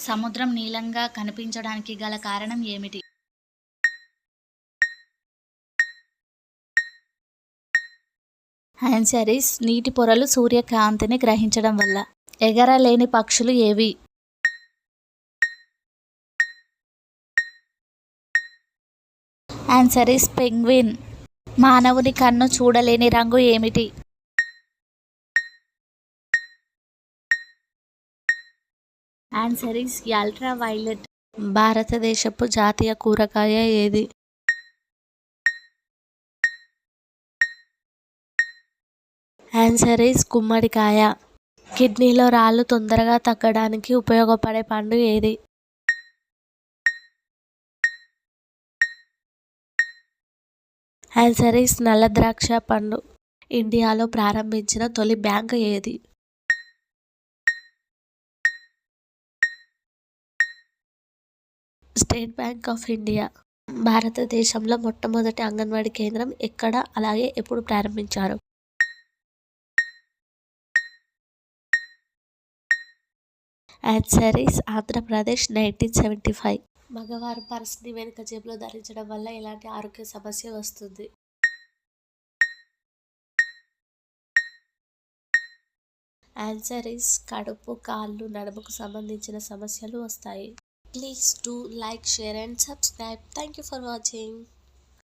సముద్రం నీలంగా కనిపించడానికి గల కారణం ఏమిటి? ఆన్సర్ ఈస్ నీటి పొరలు సూర్యకాంతిని గ్రహించడం వల్ల. ఎగరలేని పక్షులు ఏవి? Answer is penguin. మానవుని కన్ను చూడలేని రంగు ఏమిటి? Answer is ultra violet. భారతదేశపు జాతీయ కూరగాయ ఏది? ఆన్సర్ ఈస్ గుమ్మడికాయ. కిడ్నీలో రాళ్ళు తొందరగా తగ్గడానికి ఉపయోగపడే పండు ఏది? ఆన్సర్ ఈస్ నల్ల ద్రాక్ష పండు. ఇండియాలో ప్రారంభించిన తొలి బ్యాంక్ ఏది? State bank of India. భారతదేశంలో మొట్టమొదటి అంగన్వాడీ కేంద్రం ఎక్కడ, అలాగే ఎప్పుడు ప్రారంభించారు? Answer is Andhra Pradesh 1975. మగవారు పర్స్ని వెనుక జేబులో ధరించడం వల్ల ఎలాంటి ఆరోగ్య సమస్య వస్తుంది? ఆన్సర్ ఈస్ కడుపు, కాళ్ళు, నడుముకు సంబంధించిన సమస్యలు వస్తాయి. Please do like, share and subscribe. Thank you for watching.